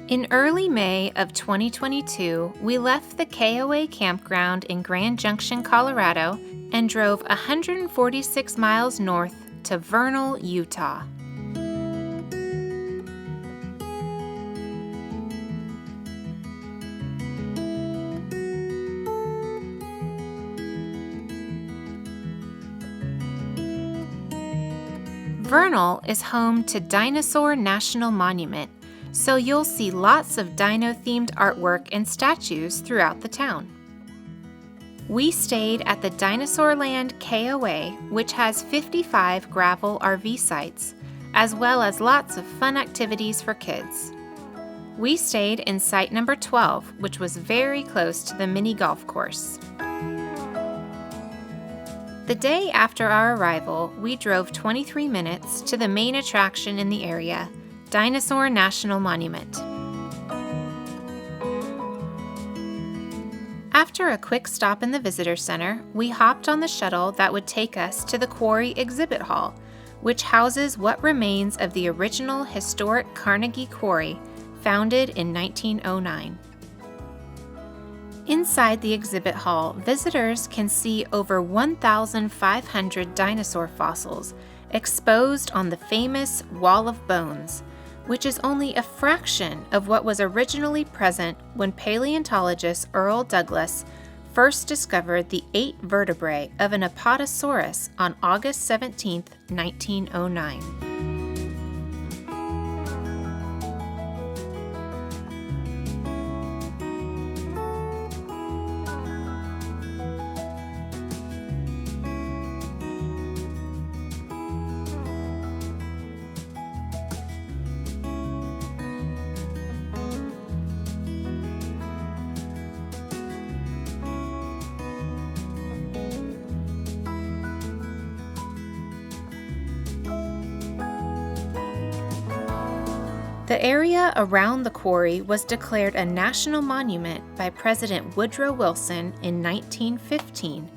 In early May of 2022, we left the KOA campground in Grand Junction, Colorado, and drove 146 miles north to Vernal, Utah. Vernal is home to Dinosaur National Monument, so you'll see lots of dino-themed artwork and statues throughout the town. We stayed at the Dinosaur KOA, which has 55 gravel RV sites, as well as lots of fun activities for kids. We stayed in site number 12, which was very close to the mini golf course. The day after our arrival, we drove 23 minutes to the main attraction in the area, Dinosaur National Monument. After a quick stop in the visitor center, we hopped on the shuttle that would take us to the quarry exhibit hall, which houses what remains of the original historic Carnegie Quarry, founded in 1909. Inside the exhibit hall, visitors can see over 1,500 dinosaur fossils exposed on the famous Wall of Bones, which is only a fraction of what was originally present when paleontologist Earl Douglas first discovered the 8 vertebrae of an Apatosaurus on August 17, 1909. The area around the quarry was declared a national monument by President Woodrow Wilson in 1915,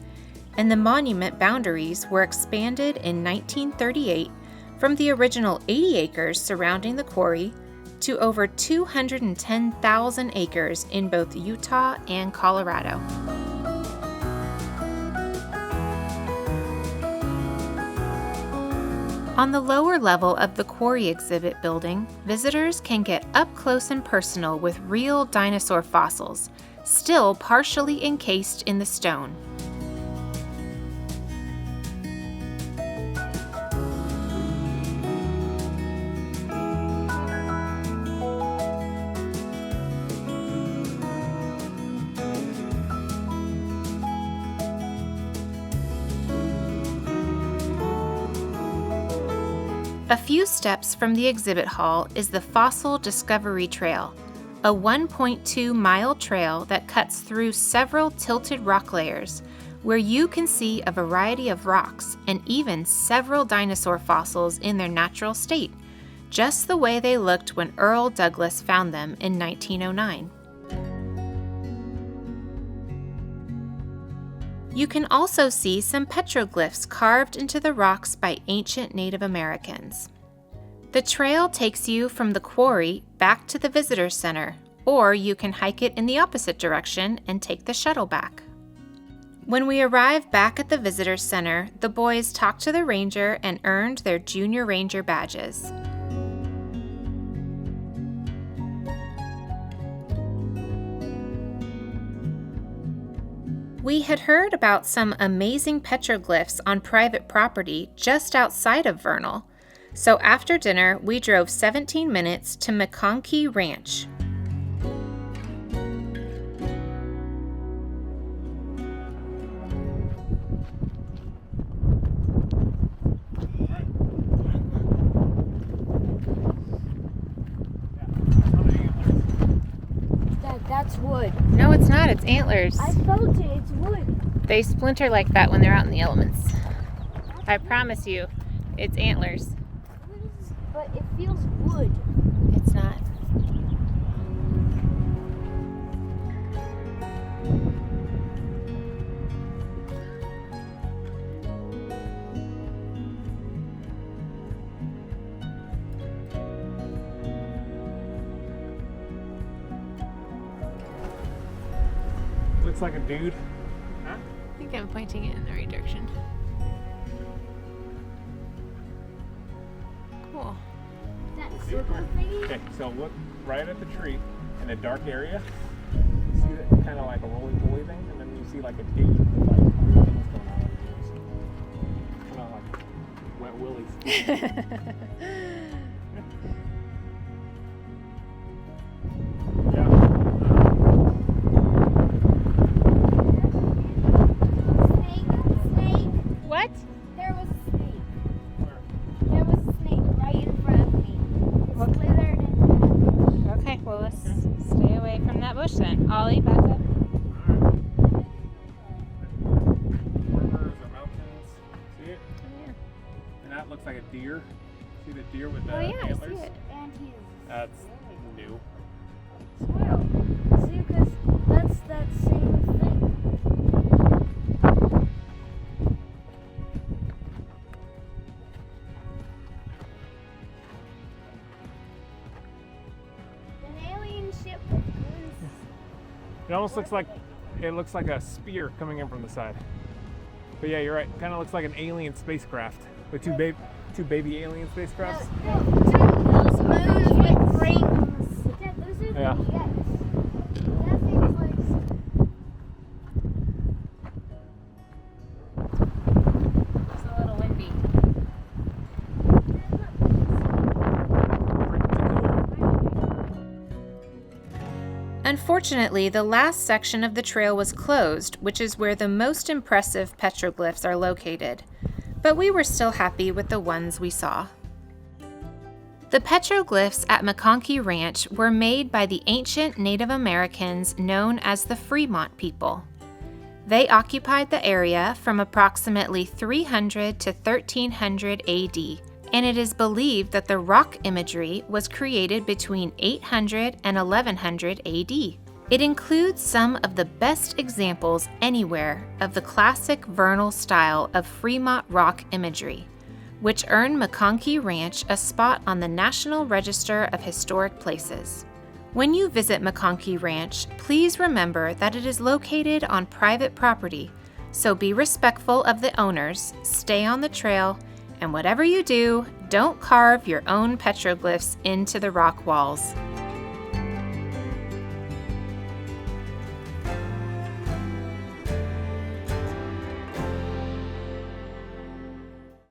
and the monument boundaries were expanded in 1938 from the original 80 acres surrounding the quarry to over 210,000 acres in both Utah and Colorado. On the lower level of the quarry exhibit building, visitors can get up close and personal with real dinosaur fossils, still partially encased in the stone. A few steps from the exhibit hall is the Fossil Discovery Trail, a 1.2-mile trail that cuts through several tilted rock layers, where you can see a variety of rocks and even several dinosaur fossils in their natural state, just the way they looked when Earl Douglas found them in 1909. You can also see some petroglyphs carved into the rocks by ancient Native Americans. The trail takes you from the quarry back to the visitor center, or you can hike it in the opposite direction and take the shuttle back. When we arrived back at the visitor center, the boys talked to the ranger and earned their junior ranger badges. We had heard about some amazing petroglyphs on private property just outside of Vernal, so after dinner we drove 17 minutes to McConkie Ranch. That's wood. No, it's not. It's antlers. I felt it. It's wood. They splinter like that when they're out in the elements. I promise you, it's antlers. But it feels wood. It's not. looks like a dude. Huh? I think I'm pointing it in the right direction. Cool. That circle thingy? Okay, so look right at the tree in the dark area. You see that kind of like a roly-poly thing, and then you see like a date with like weird things going on over here. Kind of like wet willies. Snake. What? There was a snake. There was a snake right in front of me. It slithered into Okay, well let's stay away from that bush then. Ollie, back up. Rivers or mountains. See it? And that looks like a deer. See the deer with the Oh yeah, I antlers? see it. and he's That's new. smile. See, because that's that same thing. An alien ship with wings. It almost looks like a spear coming in from the side. But yeah, you're right. Kind of looks like an alien spacecraft with two baby alien spacecrafts. Those moons with rings. Those are Yeah. the jets. That thing's like. It's a little windy. Unfortunately, the last section of the trail was closed, which is where the most impressive petroglyphs are located. But we were still happy with the ones we saw. The petroglyphs at McConkie Ranch were made by the ancient Native Americans known as the Fremont people. They occupied the area from approximately 300 to 1300 AD, and it is believed that the rock imagery was created between 800 and 1100 AD. It includes some of the best examples anywhere of the classic vernal style of Fremont rock imagery, which earned McConkie Ranch a spot on the National Register of Historic Places. When you visit McConkie Ranch, please remember that it is located on private property, so be respectful of the owners, stay on the trail, and whatever you do, don't carve your own petroglyphs into the rock walls.